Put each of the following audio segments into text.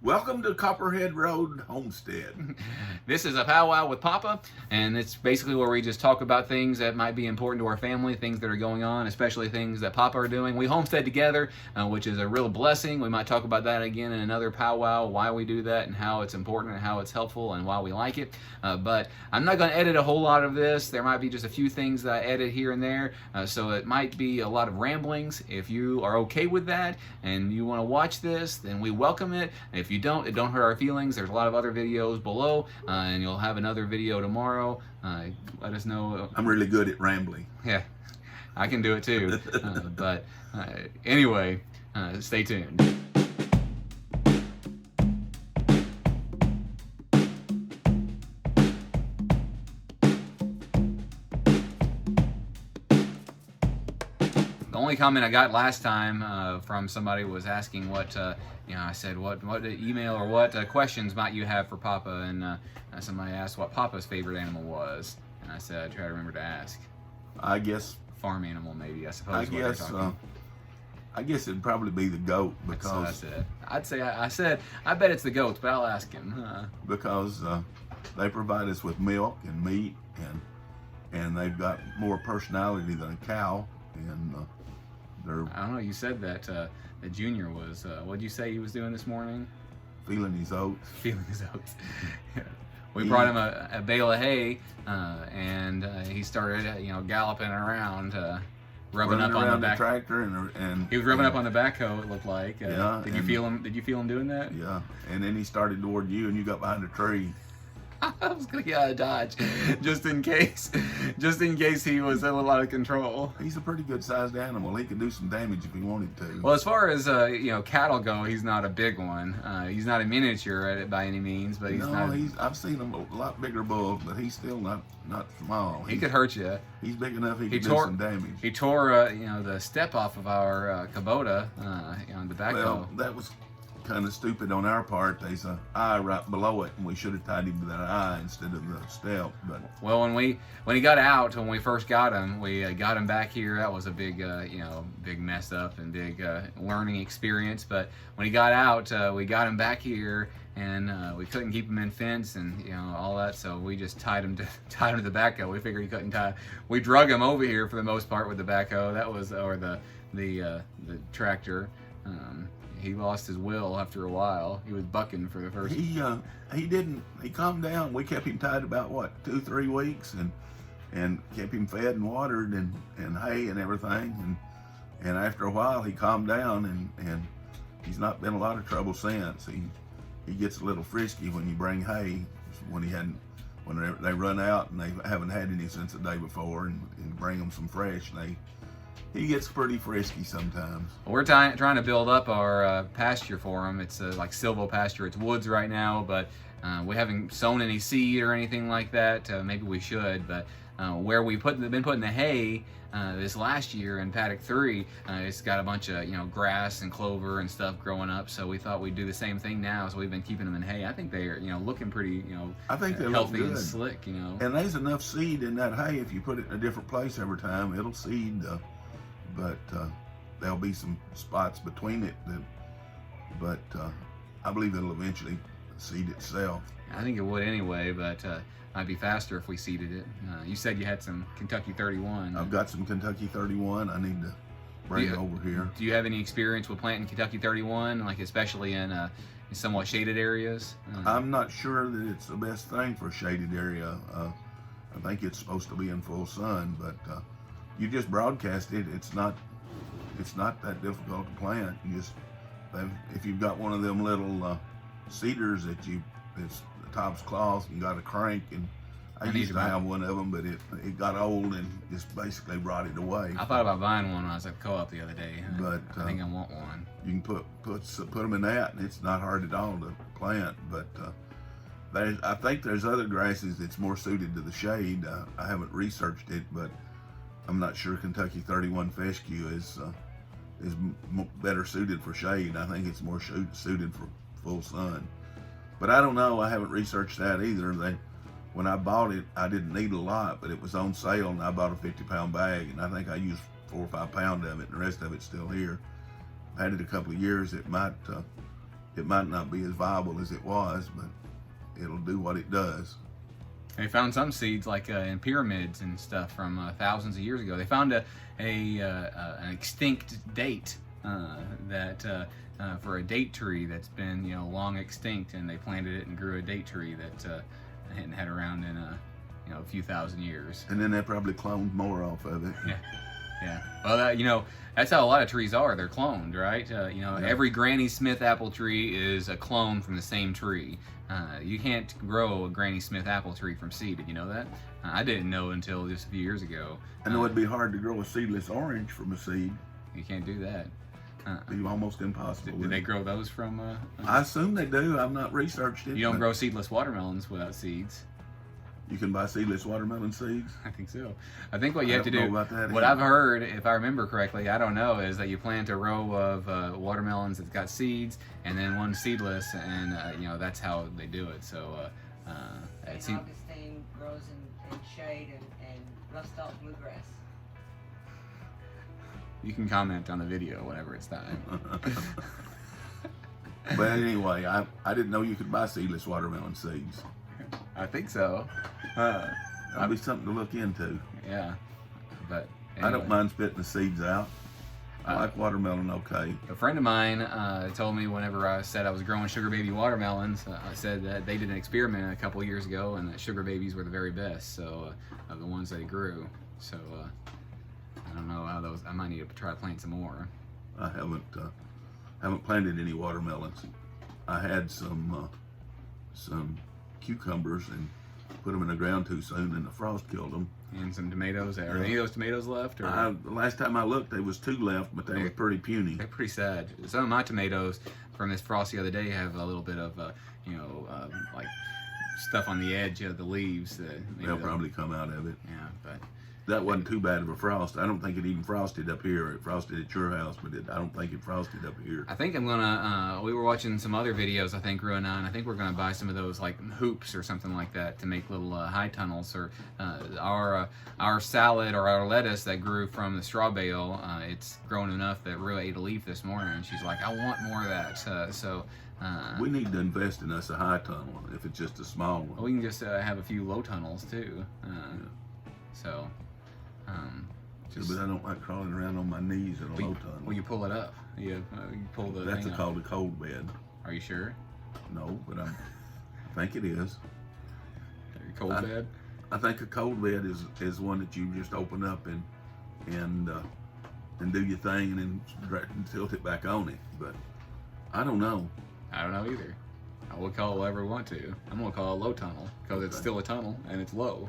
Welcome to Copperhead Road Homestead. This is a powwow with Papa, and it's basically where we just talk about things that might be important to our family, things that are going on, especially things that Papa are doing. We homestead together, which is a real blessing. We might talk about that again in another powwow, why we do that and how it's important and how it's helpful and why we like it. But I'm not going to edit a whole lot of this. There might be just a few things that I edit here and there, so it might be a lot of ramblings. If you are okay with that and you want to watch this, then we welcome it. If you don't, it don't hurt our feelings. There's a lot of other videos below, and you'll have another video tomorrow. Let us know. I'm really good at rambling. Yeah, I can do it too. But anyway, stay tuned. The only comment I got last time from somebody was asking what, I said, what email or what questions might you have for Papa? And somebody asked what Papa's favorite animal was. And I said, I'd try to remember to ask. I guess. Farm animal, maybe, I suppose. I guess it'd probably be the goat because. That's it. I said, I bet it's the goats, but I'll ask him. Because they provide us with milk and meat, and they've got more personality than a cow. And I don't know, you said that Junior was, what did you say he was doing this morning? Feeling his oats. Feeling his oats. Yeah. We brought him a bale of hay, and he started, galloping around, rubbing up on the back tractor, and he was rubbing up on the backhoe. It looked like. Yeah. Did you feel him? Did you feel him doing that? Yeah. And then he started toward you, and you got behind a tree. I was gonna get out of Dodge, just in case he was a little out of control. He's a pretty good sized animal. He could do some damage if he wanted to. Well, as far as cattle go, he's not a big one. He's not a miniature at it by any means, but I've seen him a lot bigger bulls, but he's still not small. He could hurt you. He's big enough. He could do some damage. He tore the step off of our Kubota on the backhoe. Well, that was kind of stupid on our part. There's an eye right below it, and we should have tied him to that eye instead of the step. But well, when he got out, when we first got him, we got him back here. That was a big big mess up and big learning experience. But when he got out, we got him back here, and we couldn't keep him in fence and all that, so we just tied him to the backhoe. We figured he couldn't tie. We drug him over here for the most part with the backhoe. That was the tractor. He lost his will after a while. He was bucking for the first. He calmed down. We kept him tied about 2-3 weeks, and kept him fed and watered and hay and everything. And after a while, he calmed down, and he's not been a lot of trouble since. He gets a little frisky when you bring hay when they run out and they haven't had any since the day before, and bring them some fresh. He gets pretty frisky sometimes. We're trying to build up our pasture for him. It's like silvo pasture. It's woods right now, but we haven't sown any seed or anything like that. Maybe we should, but where we've been putting the hay this last year in paddock 3, it's got a bunch of grass and clover and stuff growing up. So we thought we'd do the same thing now. So we've been keeping them in hay. I think they are looking pretty I think they're healthy and slick. And there's enough seed in that hay. If you put it in a different place every time, it'll seed. But there'll be some spots between it but I believe it'll eventually seed itself. I think it would anyway, but might be faster if we seeded it. You said you had some Kentucky 31. I've got some Kentucky 31. I need to bring it over here. Do you have any experience with planting Kentucky 31, like especially in somewhat shaded areas? I'm not sure that it's the best thing for a shaded area. I think it's supposed to be in full sun, but you just broadcast it. It's not that difficult to plant. If you've got one of them little cedars that it's the top's cloth, you got a crank, and I used to have one of them, but it got old and just basically rotted away. I thought about buying one when I was at the co-op the other day, but I think I want one. You can put them in that, and it's not hard at all to plant. But I think there's other grasses that's more suited to the shade. I haven't researched it, but I'm not sure Kentucky 31 fescue is better suited for shade. I think it's more suited for full sun. But I don't know. I haven't researched that either. When I bought it, I didn't need a lot, but it was on sale, and I bought a 50-pound bag, and I think I used 4 or 5 pounds of it, and the rest of it's still here. I've had it a couple of years. It might it might not be as viable as it was, but it'll do what it does. They found some seeds like in pyramids and stuff from thousands of years ago. They found an extinct date for a date tree that's been long extinct, and they planted it and grew a date tree that hadn't had around in a few thousand years. And then they probably cloned more off of it. Yeah. Well, that's how a lot of trees are. They're cloned, right? Every Granny Smith apple tree is a clone from the same tree. You can't grow a Granny Smith apple tree from seed. Did you know that? I didn't know until just a few years ago. I know it'd be hard to grow a seedless orange from a seed. You can't do that. It'd be almost impossible. Did they grow those from? I assume they do. I've not researched it. You don't grow seedless watermelons without seeds. You can buy seedless watermelon seeds? I think so. I think what you have to do, what I've heard, if I remember correctly, I don't know, is that you plant a row of watermelons that's got seeds, and then one seedless, and that's how they do it. So it seems. Augustine grows in shade and rust out bluegrass. You can comment on the video whenever it's time. But anyway, I didn't know you could buy seedless watermelon seeds. I think so. That'd be something to look into. Yeah, but anyway. I don't mind spitting the seeds out. I like watermelon okay. A friend of mine told me whenever I said I was growing sugar baby watermelons, I said that they did an experiment a couple of years ago, and that sugar babies were the very best. So of the ones they grew. So I don't know how those. I might need to try to plant some more. I haven't planted any watermelons. I had some cucumbers and put them in the ground too soon, and the frost killed them. And some tomatoes. Are any of those tomatoes left? Or? The last time I looked, there was 2 left, but they were pretty puny. They're pretty sad. Some of my tomatoes from this frost the other day have a little bit of, like stuff on the edge of the leaves. They'll probably come out of it. Yeah, but that wasn't too bad of a frost. I don't think it even frosted up here. It frosted at your house, but I don't think it frosted up here. I think I'm gonna. We were watching some other videos. I think Rua and I think we're gonna buy some of those like hoops or something like that to make little high tunnels. Or our salad or our lettuce that grew from the straw bale. It's grown enough that Rua ate a leaf this morning, and she's like, "I want more of that." We need to invest in us a high tunnel if it's just a small one. We can just have a few low tunnels too. So. But I don't like crawling around on my knees in a low tunnel. Well, you pull it up. You pull the. That's thing called a cold bed. Are you sure? No, but I think it is. Cold bed. I think a cold bed is one that you just open up and do your thing and then tilt it back on it. But I don't know. I don't know either. I will call it whatever we want to. I'm gonna call it a low tunnel because it's still a tunnel and it's low.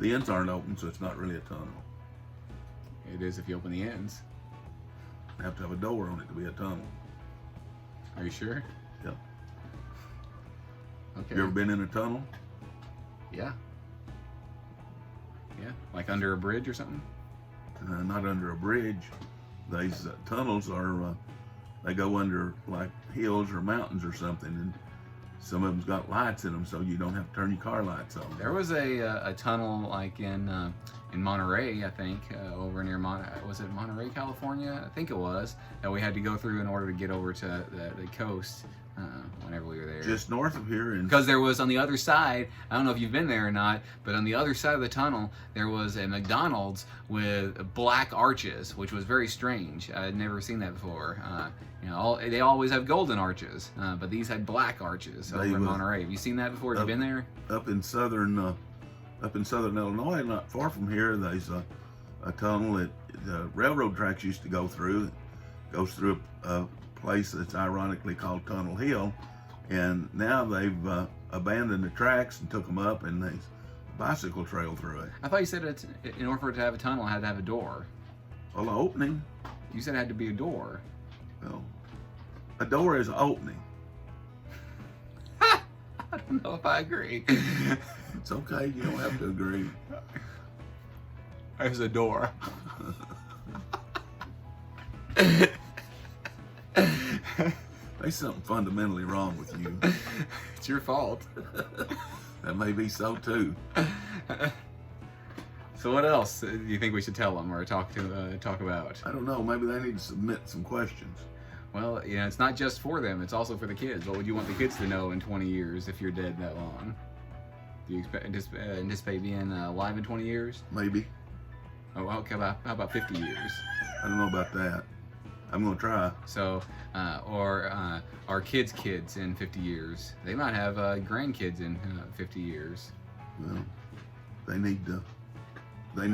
The ends aren't open, so it's not really a tunnel. It is if you open the ends. You have to have a door on it to be a tunnel. Are you sure? Yep. Okay. You ever been in a tunnel? Yeah. Yeah, like under a bridge or something? Not under a bridge. These tunnels are, they go under like hills or mountains or something, and some of them's got lights in them, so you don't have to turn your car lights on. There was a tunnel like in Monterey, I think, over near was it Monterey, California? I think it was, that we had to go through in order to get over to the coast whenever we were there. Just north of here. Because there was on the other side, I don't know if you've been there or not, but on the other side of the tunnel, there was a McDonald's with black arches, which was very strange. I had never seen that before. They always have golden arches, but these had black arches over in Monterey. Have you seen that before? Have you been there? Up in southern Illinois, not far from here, there's a tunnel that the railroad tracks used to go through. It goes through a place that's ironically called Tunnel Hill, and now they've abandoned the tracks and took them up, and there's a bicycle trail through it. I thought you said in order for it to have a tunnel, it had to have a door. Well, an opening. You said it had to be a door. Well, a door is an opening. I don't know if I agree. It's okay, you don't have to agree. There's a door. There's something fundamentally wrong with you. It's your fault. That may be so too. So what else do you think we should tell them or talk about? I don't know. Maybe they need to submit some questions. Well, you know, it's not just for them, it's also for the kids. What would you want the kids to know in 20 years if you're dead that long? Do you anticipate being alive in 20 years? Maybe. Oh, okay, how about 50 years? I don't know about that. I'm gonna try. So, or our kids in 50 years. They might have grandkids in 50 years. Well, they need to. I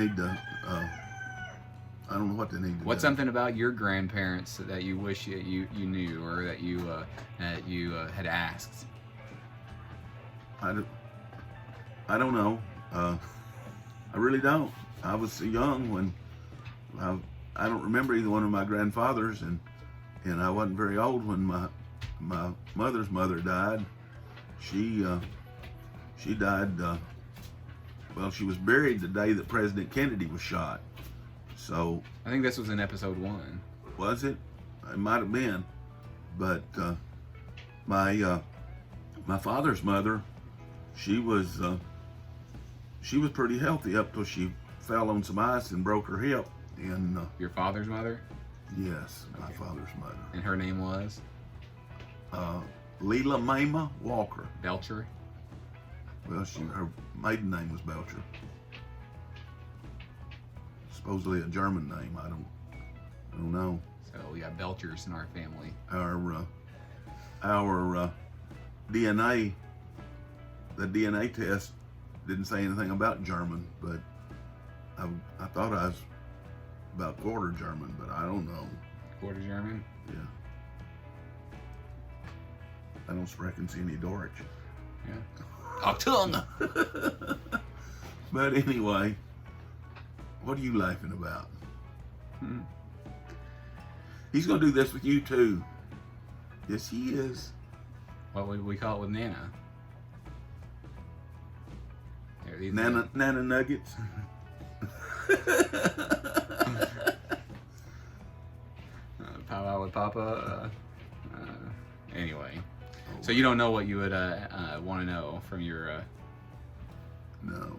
don't know what they need to What's do. something about your grandparents that you wish you knew, or that you had asked? I don't know. I really don't. I was so young when I don't remember either one of my grandfathers, and I wasn't very old when my mother's mother died. She died. Well, she was buried the day that President Kennedy was shot. So I think this was in episode 1. was it? It might have been, but my father's mother, she was pretty healthy up till she fell on some ice and broke her hip. And Your father's mother? yes, my Okay. father's mother, And her name was? Leela Mama Walker. Belcher? Well, her maiden name was Belcher. Supposedly a German name. I don't know. So we got Belchers in our family. Our DNA, the DNA test didn't say anything about German, but I thought I was about quarter German, but I don't know. Quarter German? Yeah. I don't sprechen Sie any Deutsch. Yeah. Achtung! But anyway, what are you laughing about? Hmm. He's gonna do this with you too. Yes, he is. What would we call it with Nana? There, these Nana Nuggets. Powwow with Papa. Anyway, so you don't know what you would want to know from your. No.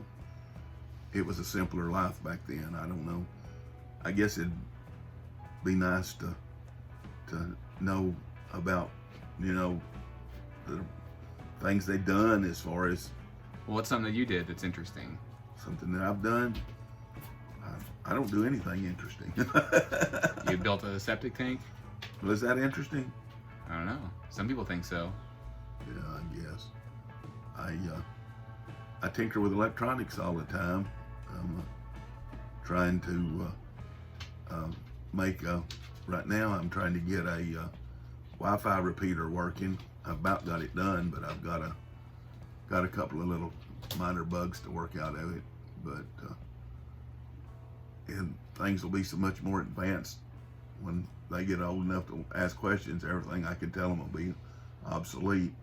It was a simpler life back then. I don't know. I guess it'd be nice to know about, the things they've done as far as Well, what's something that you did that's interesting? something that I've done. I don't do anything interesting. You built a septic tank? Was that interesting? I don't know. Some people think so. Yeah, I guess. I tinker with electronics all the time. I'm trying to make right now I'm trying to get a Wi-Fi repeater working. I've about got it done, but I've got a couple of little minor bugs to work out of it. But and things will be so much more advanced when they get old enough to ask questions. Everything I can tell them will be obsolete.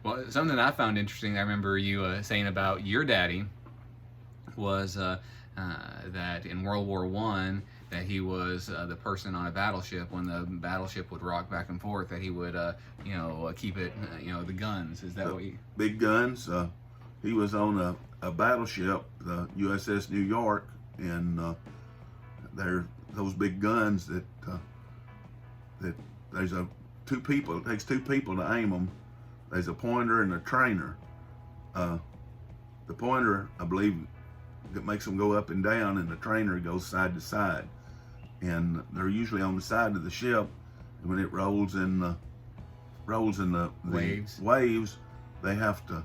Well, something that I found interesting, I remember you saying about your daddy, was that in World War I, that he was the person on a battleship when the battleship would rock back and forth, that he would, keep it, the guns. Is that what you... Big guns. He was on a battleship, the USS New York, and there those big guns that there's two people. It takes two people to aim them. There's a pointer and a trainer. The pointer, I believe, that makes them go up and down, and the trainer goes side to side. And they're usually on the side of the ship. And when it rolls in the waves, they have to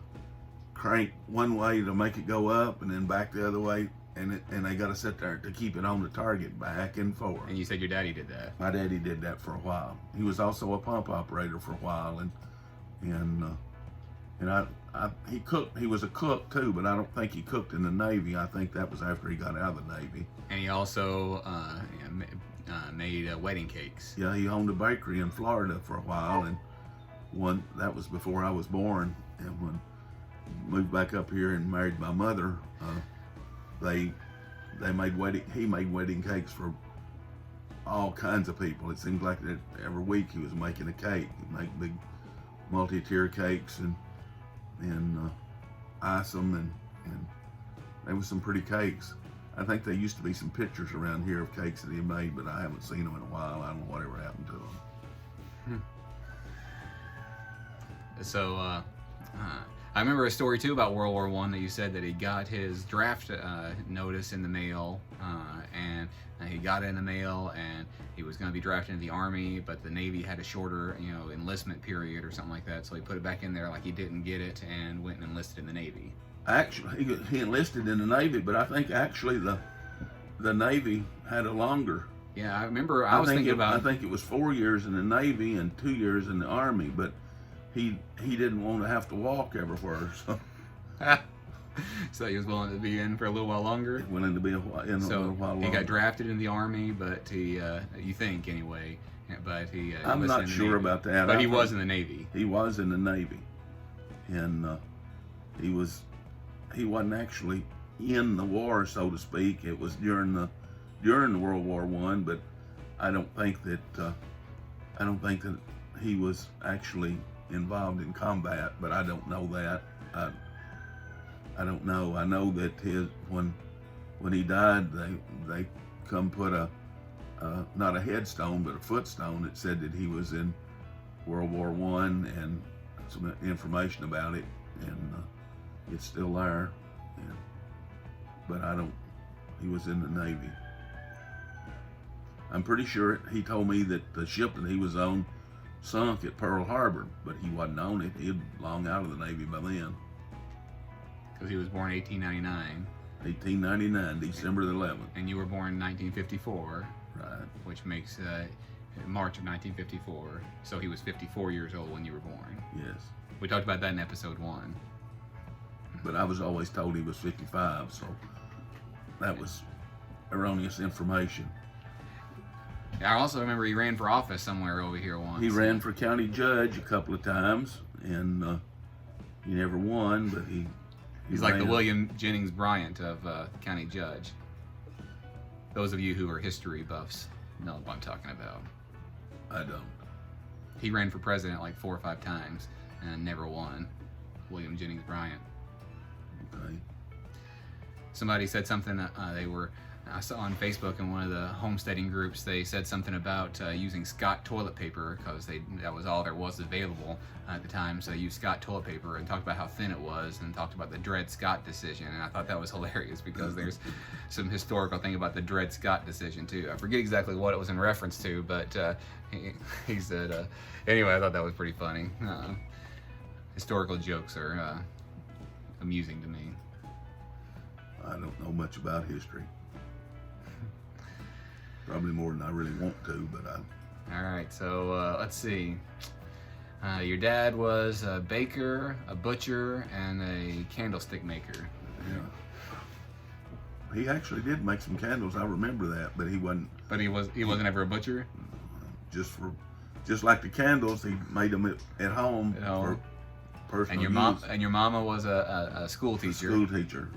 crank one way to make it go up, and then back the other way, and they got to sit there to keep it on the target, back and forth. And you said your daddy did that. My daddy did that for a while. He was also a pump operator for a while, and he cooked. He was a cook too, but I don't think he cooked in the Navy. I think that was after he got out of the Navy. And he also made wedding cakes. Yeah, he owned a bakery in Florida for a while, and that was before I was born. And when I moved back up here and married my mother, he made wedding cakes for all kinds of people. It seemed like that every week he was making a cake. He'd make big multi-tier cakes and ice them, and there was some pretty cakes. I think there used to be some pictures around here of cakes that he made, but I haven't seen them in a while. I don't know whatever happened to them. So, I remember a story too about World War I that you said that he got his draft notice in the mail, and he got it in the mail, and he was going to be drafted into the Army, but the Navy had a shorter, enlistment period or something like that, so he put it back in there like he didn't get it and went and enlisted in the Navy. Actually, he enlisted in the Navy, but I think actually the Navy had a longer. Yeah, I remember. I think it was 4 years in the Navy and 2 years in the Army, but he didn't want to have to walk everywhere, so. So he was willing to be in for a little while longer. Willing to be in a little while longer. He got drafted in the Army, but he, you think anyway, but he. I'm not sure about that. But he was in the Navy. He was in the Navy, and he wasn't actually in the war, so to speak. It was during the World War I, but I don't think that he was actually involved in combat. But I don't know that. I don't know. I know that when he died, they come put not a headstone but a footstone that said that he was in World War I and some information about it, and it's still there. But he was in the Navy. I'm pretty sure he told me that the ship that he was on sunk at Pearl Harbor, but he wasn't on it. He had long out of the Navy by then. Because he was born 1899. 1899, December the 11th. And you were born in 1954. Right. Which makes March of 1954. So he was 54 years old when you were born. Yes. We talked about that in episode 1. But I was always told he was 55, so that was erroneous information. I also remember he ran for office somewhere over here once. He ran for county judge a couple of times, and he never won, but he's like the William Jennings Bryant of county judge. Those of you who are history buffs know what I'm talking about. I don't. He ran for president like 4 or 5 times and never won. William Jennings Bryant. Okay. Somebody said something I saw on Facebook in one of the homesteading groups. They said something about using Scott toilet paper because that was all there was available at the time. So they used Scott toilet paper and talked about how thin it was and talked about the Dred Scott decision. And I thought that was hilarious because there's some historical thing about the Dred Scott decision too. I forget exactly what it was in reference to, but he said, anyway, I thought that was pretty funny. Historical jokes are amusing to me. I don't know much about history. Probably more than I really want to, but All right, so let's see. Your dad was a baker, a butcher, and a candlestick maker. Yeah. He actually did make some candles. I remember that, but he wasn't. But he wasn't ever a butcher. Just like the candles, he made them at home for personal use. And your mama was a school teacher. A school teacher.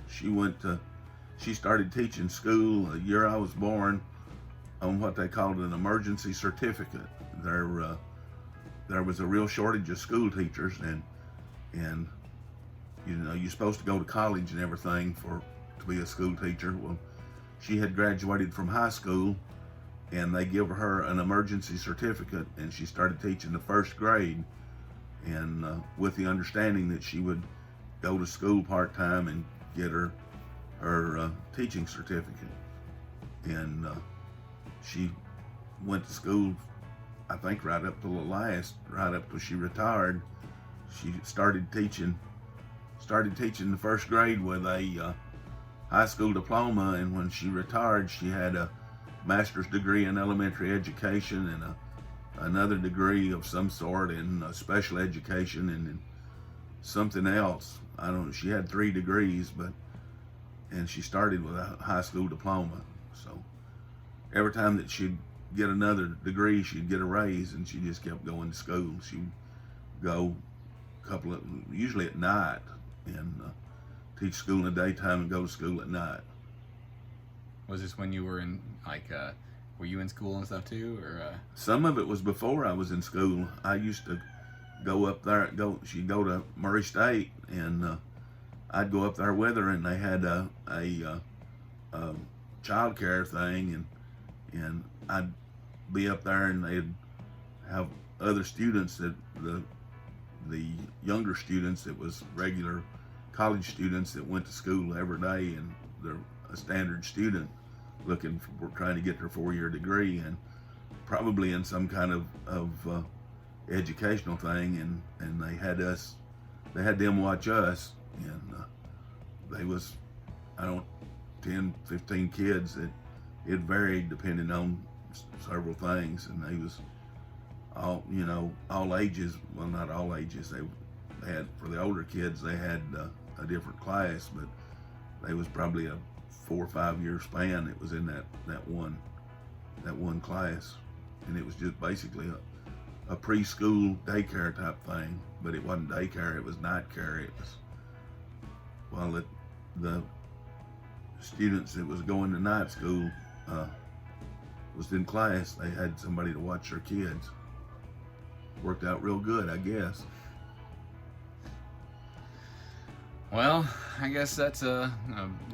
She started teaching school the year I was born on what they called an emergency certificate. There was a real shortage of school teachers, and you're supposed to go to college and everything to be a school teacher. Well, she had graduated from high school, and they give her an emergency certificate, and she started teaching the first grade, and with the understanding that she would go to school part-time and get her teaching certificate. And she went to school, I think, right up till she retired. She started teaching the first grade with a high school diploma, and when she retired, she had a master's degree in elementary education and another degree of some sort in special education and in something else. I don't know. She had 3 degrees, and she started with a high school diploma. So every time that she'd get another degree, she'd get a raise, and she just kept going to school. She'd go usually at night, and teach school in the daytime and go to school at night. Was this when you were in, were you in school and stuff too, or? Some of it was before I was in school. I used to go up there, she'd go to Murray State, and I'd go up there with her, and they had a child care thing, and I'd be up there, and they'd have other students that the younger students that was regular college students that went to school every day, and they're a standard student looking for trying to get their 4-year degree, and probably in some kind of educational thing, and they had them watch us, and they was, I don't, 10, 15 kids. It varied depending on several things, and they was all, you know, all ages. Well, not all ages. They had, for the older kids, they had a different class, but they was probably a 4 or 5 year span. It was in that one class, and it was just basically a preschool daycare type thing. But it wasn't daycare; it was night care. It was, well, the students that was going to night school was in class. They had somebody to watch their kids. Worked out real good, I guess. Well, I guess that's a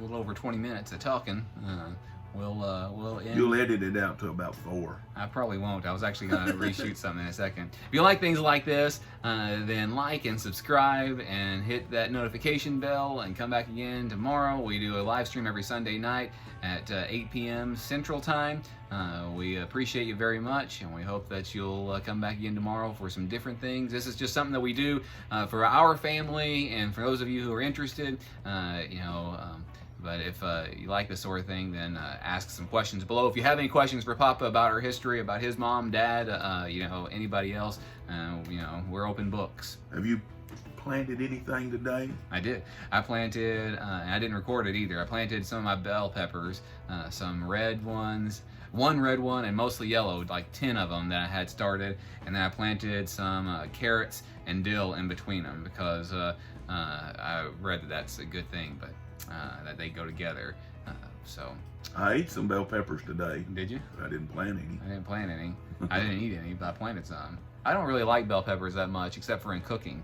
little over 20 minutes of talking. We'll end. You'll edit it out to about 4. I probably won't. I was actually going to reshoot something in a second. If you like things like this, then like and subscribe and hit that notification bell, and come back again tomorrow. We do a live stream every Sunday night at 8 p.m. Central Time. We appreciate you very much, and we hope that you'll come back again tomorrow for some different things. This is just something that we do for our family, and for those of you who are interested, but if you like this sort of thing, then ask some questions below. If you have any questions for Papa about our history, about his mom, dad, anybody else, we're open books. Have you planted anything today? I did. I planted, and I didn't record it either. I planted some of my bell peppers, some red ones, one red one, and mostly yellow, like 10 of them that I had started. And then I planted some carrots and dill in between them, because I read that that's a good thing, but that they go together. So I ate some bell peppers today. Did you? But I didn't plant any. I didn't plant any. I didn't eat any, but I planted some. I don't really like bell peppers that much, except for in cooking,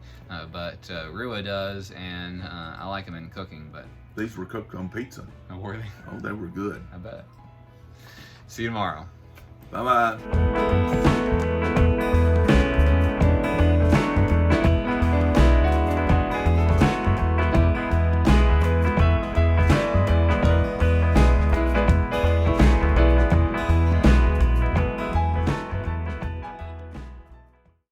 but Rua does, and I like them in cooking. But these were cooked on pizza. Oh, were they? Oh, they were good. I bet. See you tomorrow. Bye-bye.